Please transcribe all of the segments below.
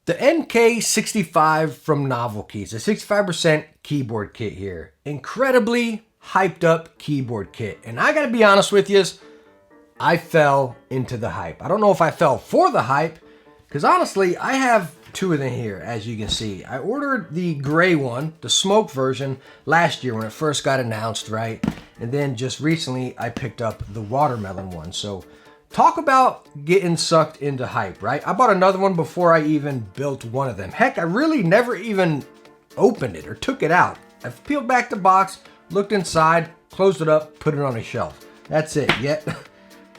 The NK65 from NovelKeys, the 65% keyboard kit here. Incredibly hyped up keyboard kit. And I gotta be honest with you, I fell into the hype. I don't know if I fell for the hype, because honestly, I have two of them here, as you can see. I ordered the gray one, the smoke version, last year when it first got announced, right? And then just recently, I picked up the watermelon one. So talk about getting sucked into hype, right? I bought another one before I even built one of them. Heck, I really never even opened it or took it out. I peeled back the box, looked inside, closed it up, put it on a shelf. That's it. Yet,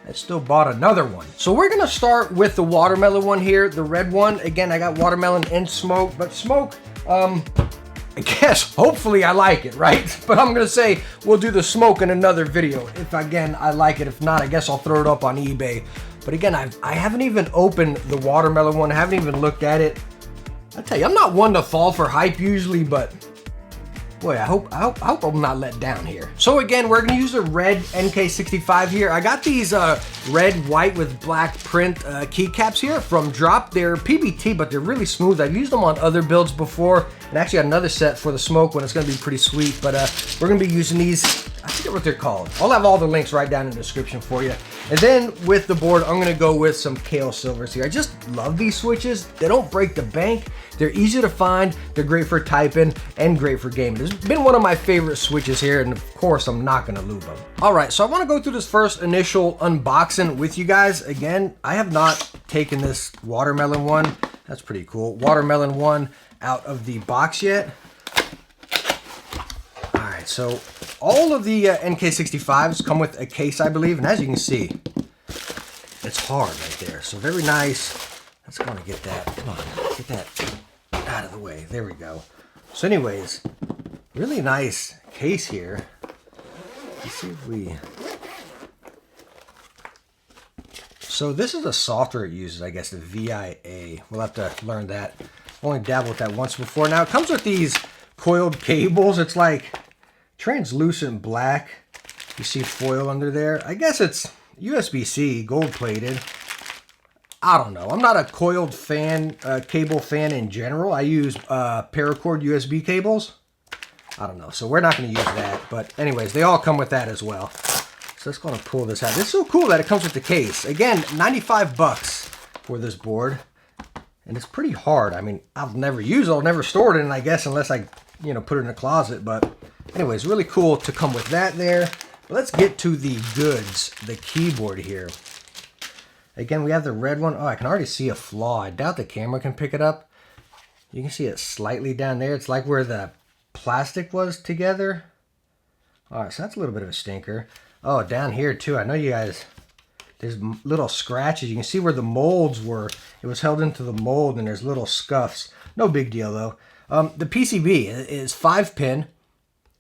I still bought another one. So we're gonna start with the watermelon one here, the red one. Again, I got watermelon and smoke, but smoke, I guess, hopefully I like it, right? But I'm gonna say we'll do the smoke in another video. If again, I like it. If not, I guess I'll throw it up on eBay. But again, I haven't even opened the watermelon one. I haven't even looked at it. I tell you, I'm not one to fall for hype usually, but boy, I hope I'm not let down here. So again, we're gonna use a red NK65 here. I got these red, white with black print keycaps here from Drop. They're PBT, but they're really smooth. I've used them on other builds before, and actually got another set for the smoke one. It's gonna be pretty sweet, but we're gonna be using these. I forget what they're called. I'll have all the links right down in the description for you. And then with the board, I'm gonna go with some Kale Silvers here. I just love these switches. They don't break the bank. They're easy to find. They're great for typing and great for gaming. It's been one of my favorite switches here, and of course, I'm not gonna lube them. All right, so I wanna go through this first initial unboxing with you guys. Again, I have not taken this watermelon one. That's pretty cool. Watermelon one out of the box yet. All right, so all of the NK65s come with a case, I believe, and as you can see, it's hard right there. So very nice. Let's go and get that. Come on, get that out of the way. There we go. So anyways, really nice case here. Let's see if we... So this is a software it uses, I guess, the VIA. We'll have to learn that. Only dabbled with that once before. Now it comes with these coiled cables. It's like translucent black. You see foil under there. I guess it's USB-C, gold plated. I don't know. I'm not a coiled fan, cable fan in general. I use paracord USB cables. I don't know. So we're not going to use that. But anyways, they all come with that as well. So let's go and pull this out. This is so cool that it comes with the case. Again, 95 bucks for this board. And it's pretty hard. I mean, I'll never use it. I'll never store it in, I guess, unless I, put it in a closet. But anyways, really cool to come with that there. But let's get to the goods, the keyboard here. Again, we have the red one. Oh, I can already see a flaw. I doubt the camera can pick it up. You can see it slightly down there. It's like where the plastic was together. All right, so that's a little bit of a stinker. Oh, down here too. I know you guys, there's little scratches. You can see where the molds were. It was held into the mold and there's little scuffs. No big deal though. The PCB is 5-pin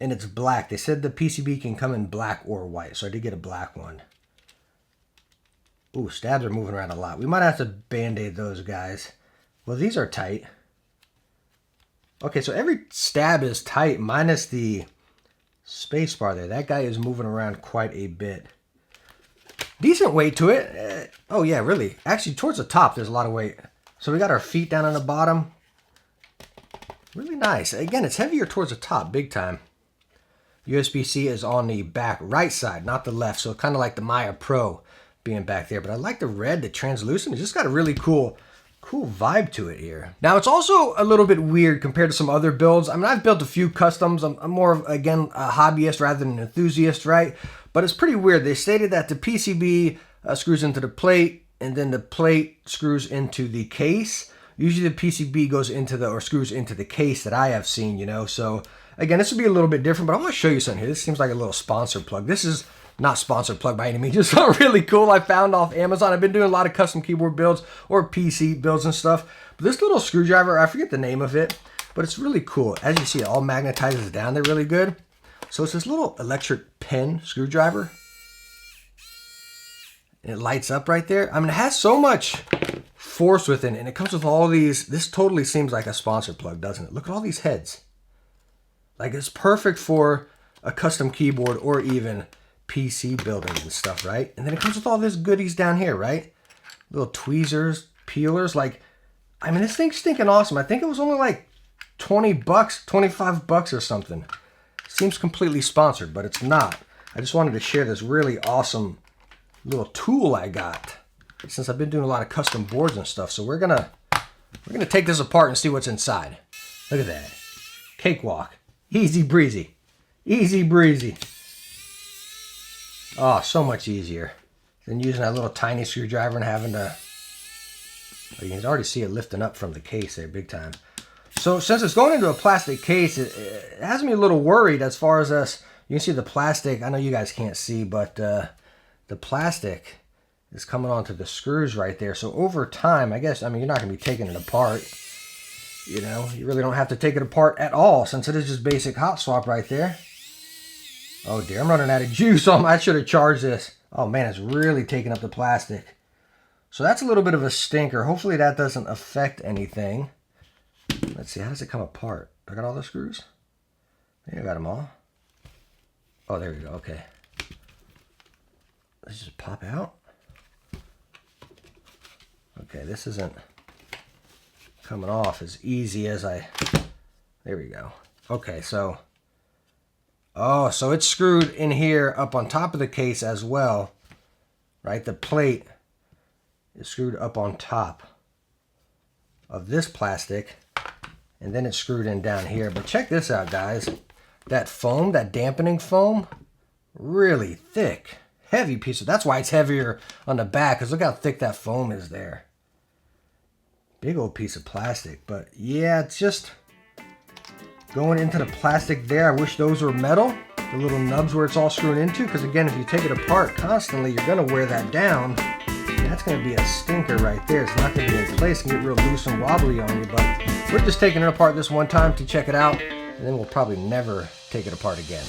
and it's black. They said the PCB can come in black or white. So I did get a black one. Ooh, stabs are moving around a lot. We might have to band-aid those guys. Well, these are tight. Okay, so every stab is tight minus the space bar there. That guy is moving around quite a bit. Decent weight to it. Oh, yeah, really. Actually, towards the top, there's a lot of weight. So we got our feet down on the bottom. Really nice. Again, it's heavier towards the top, big time. USB-C is on the back right side, not the left. So kind of like the Maya Pro being back there, but I like the red, the translucent. It's just got a really cool vibe to it here. Now it's also a little bit weird compared to some other builds. I mean, I've built a few customs. I'm more of, again, a hobbyist rather than an enthusiast, right? But it's pretty weird. They stated that the PCB screws into the plate and then the plate screws into the case. Usually the PCB goes into or screws into the case that I have seen, So again, this would be a little bit different, but I want to show you something here. This seems like a little sponsor plug. This is not sponsored plug by any means, just really cool. I found off Amazon. I've been doing a lot of custom keyboard builds or PC builds and stuff. But this little screwdriver, I forget the name of it, but it's really cool. As you see, it all magnetizes down there really good. So it's this little electric pen screwdriver. And it lights up right there. I mean, it has so much force within it, and it comes with all these. This totally seems like a sponsor plug, doesn't it? Look at all these heads. Like, it's perfect for a custom keyboard or even PC building and stuff, right? And then it comes with all this goodies down here, right? Little tweezers, peelers, like I mean, this thing's stinking awesome. I think it was only like 20 bucks, 25 bucks or something. Seems completely sponsored, but it's not. I just wanted to share this really awesome little tool I got since I've been doing a lot of custom boards and stuff. So we're gonna take this apart and see what's inside. Look at that. Cakewalk. Easy breezy. Easy breezy. Oh, so much easier than using that little tiny screwdriver and having to... You can already see it lifting up from the case there big time. So since it's going into a plastic case, it has me a little worried as far as us. You can see the plastic. I know you guys can't see, but the plastic is coming onto the screws right there. So over time, I guess, I mean, you're not going to be taking it apart. You know, you really don't have to take it apart at all since it is just basic hot swap right there. Oh dear, I'm running out of juice. I should have charged this. Oh man, it's really taking up the plastic. So that's a little bit of a stinker. Hopefully that doesn't affect anything. Let's see, how does it come apart? I got all the screws? Yeah, I got them all. Oh, there we go, okay. Let's just pop out. Okay, this isn't coming off as easy as there we go. Okay, so, oh, so it's screwed in here up on top of the case as well, right? The plate is screwed up on top of this plastic, and then it's screwed in down here. But check this out, guys. That foam, that dampening foam, really thick, heavy piece of, that's why it's heavier on the back, because look how thick that foam is there. Big old piece of plastic. But yeah, it's just going into the plastic there. I wish those were metal, the little nubs where it's all screwed into, because again, if you take it apart constantly, you're going to wear that down. That's going to be a stinker right there. It's not going to be in place and get real loose and wobbly on you. But we're just taking it apart this one time to check it out, and then we'll probably never take it apart again.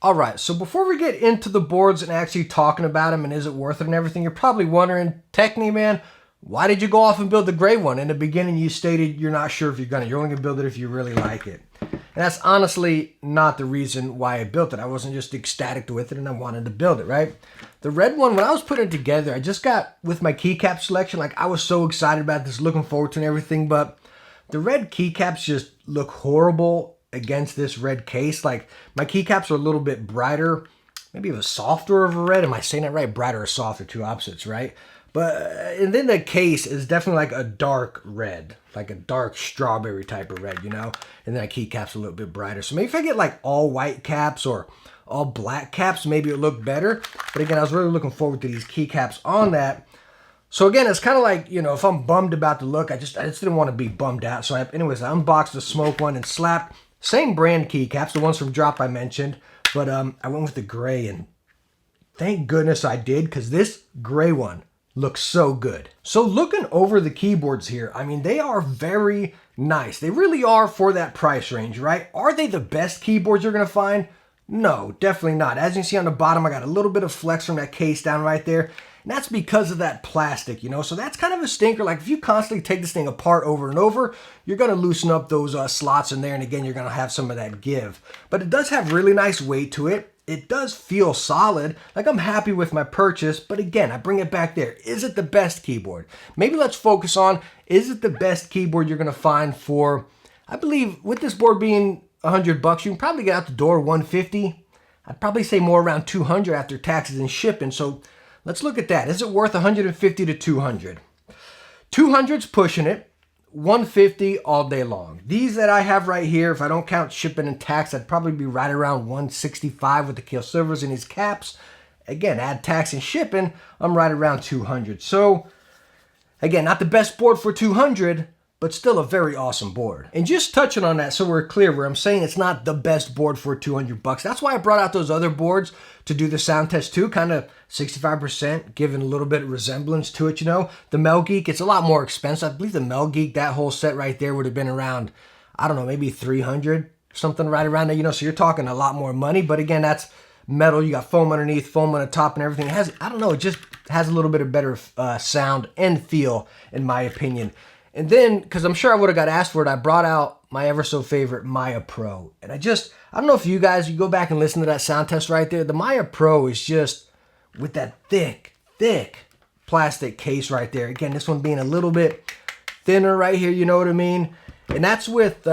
All right, so before we get into the boards and actually talking about them and is it worth it and everything, you're probably wondering, Techne, man, why did you go off and build the gray one? In the beginning, you stated you're not sure if you're only gonna build it if you really like it. And that's honestly not the reason why I built it. I wasn't just ecstatic with it and I wanted to build it, right? The red one, when I was putting it together, I just got, with my keycap selection, like I was so excited about this, looking forward to it and everything, but the red keycaps just look horrible against this red case. Like my keycaps are a little bit brighter, maybe a softer of a red. Am I saying that right? Brighter or softer, two opposites, right? But and then the case is definitely like a dark red, like a dark strawberry type of red, you know? And then my keycaps a little bit brighter. So maybe if I get like all white caps or all black caps, maybe it'll look better. But again, I was really looking forward to these keycaps on that. So again, it's kind of like, you know, if I'm bummed about the look, I just didn't want to be bummed out. So anyways, I unboxed the smoke one and slapped same brand keycaps, the ones from Drop I mentioned, but I went with the gray, and thank goodness I did, because this gray one looks so good. So looking over the keyboards here, I mean, they are very nice. They really are for that price range, right? Are they the best keyboards you're going to find? No, definitely not. As you can see on the bottom, I got a little bit of flex from that case down right there. And that's because of that plastic, you know? So that's kind of a stinker. Like if you constantly take this thing apart over and over, you're going to loosen up those slots in there. And again, you're going to have some of that give. But it does have really nice weight to it. It does feel solid. Like I'm happy with my purchase. But again, I bring it back there. Is it the best keyboard? Maybe let's focus on, is it the best keyboard you're going to find for, I believe with this board being $100, you can probably get out the door 150. I'd probably say more around 200 after taxes and shipping. So let's look at that. Is it worth 150 to 200? 200's pushing it. 150 all day long. These that I have right here, if I don't count shipping and tax, I'd probably be right around 165 with the Kill Silvers and these caps. Again, add tax and shipping, I'm right around 200. So again, not the best board for 200, but still a very awesome board. And just touching on that so we're clear, where I'm saying it's not the best board for $200. That's why I brought out those other boards to do the sound test too, kind of 65%, giving a little bit of resemblance to it, you know. The Mel Geek, it's a lot more expensive. I believe the Mel Geek, that whole set right there would have been around, I don't know, maybe 300, something right around there, you know. So you're talking a lot more money, but again, that's metal. You got foam underneath, foam on the top and everything. It has, I don't know, it just has a little bit of better sound and feel, in my opinion. And then, because I'm sure I would have got asked for it, I brought out my ever so favorite Maya Pro. And I don't know if you guys, you go back and listen to that sound test right there. The Maya Pro is just with that thick plastic case right there. Again, this one being a little bit thinner right here, you know what I mean? And that's with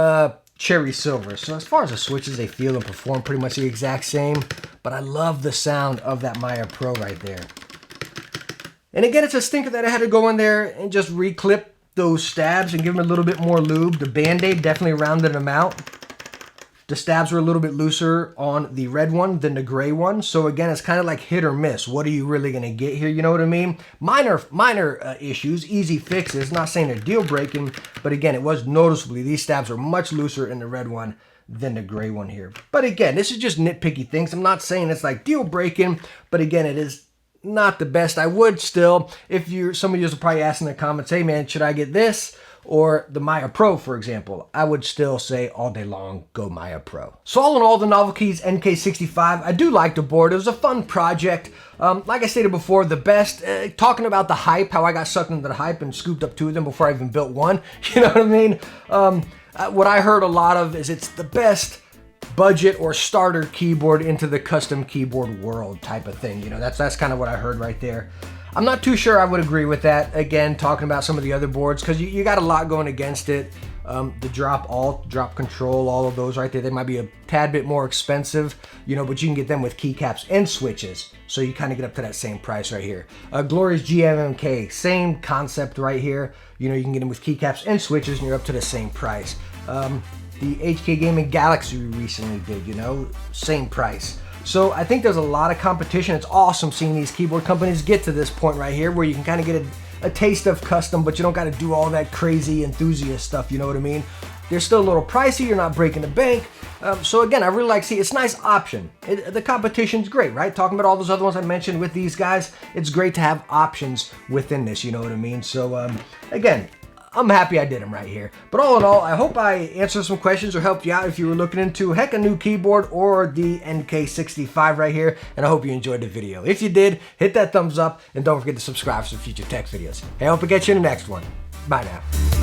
cherry silver. So as far as the switches, they feel and perform pretty much the exact same. But I love the sound of that Maya Pro right there. And again, it's a stinker that I had to go in there and just reclip those stabs and give them a little bit more lube. The Band-Aid definitely rounded them out. The stabs were a little bit looser on the red one than the gray one. So again, it's kind of like hit or miss. What are you really going to get here? You know what I mean? Minor issues, easy fixes. Not saying they're deal breaking, but again, it was noticeably, these stabs are much looser in the red one than the gray one here. But again, this is just nitpicky things. I'm not saying it's like deal breaking, but again, it is not the best. I would still, some of you will probably ask in the comments, hey man, should I get this or the Maya Pro, for example? I would still say all day long, go Maya Pro. So all in all, the NovelKeys NK65, I do like the board. It was a fun project. Like I stated before, the best, talking about the hype, how I got sucked into the hype and scooped up 2 of them before I even built one. You know what I mean? What I heard a lot of is it's the best budget or starter keyboard into the custom keyboard world type of thing. You know, that's kind of what I heard right there. I'm not too sure I would agree with that. Again, talking about some of the other boards, because you got a lot going against it. The drop alt, drop control, all of those right there, they might be a tad bit more expensive, you know, but you can get them with keycaps and switches. So you kind of get up to that same price right here. Glorious GMMK, same concept right here. You know, you can get them with keycaps and switches and you're up to the same price. The HK Gaming Galaxy we recently did, you know, same price. So I think there's a lot of competition. It's awesome seeing these keyboard companies get to this point right here where you can kind of get a taste of custom, but you don't got to do all that crazy enthusiast stuff, you know what I mean? They're still a little pricey, you're not breaking the bank. So again, I really like, it's a nice option. The competition's great, right? Talking about all those other ones I mentioned with these guys, it's great to have options within this, you know what I mean? So again, I'm happy I did them right here. But all in all, I hope I answered some questions or helped you out if you were looking into, heck, a new keyboard or the NK65 right here. And I hope you enjoyed the video. If you did, hit that thumbs up and don't forget to subscribe for future tech videos. Hey, I hope to get you in the next one. Bye now.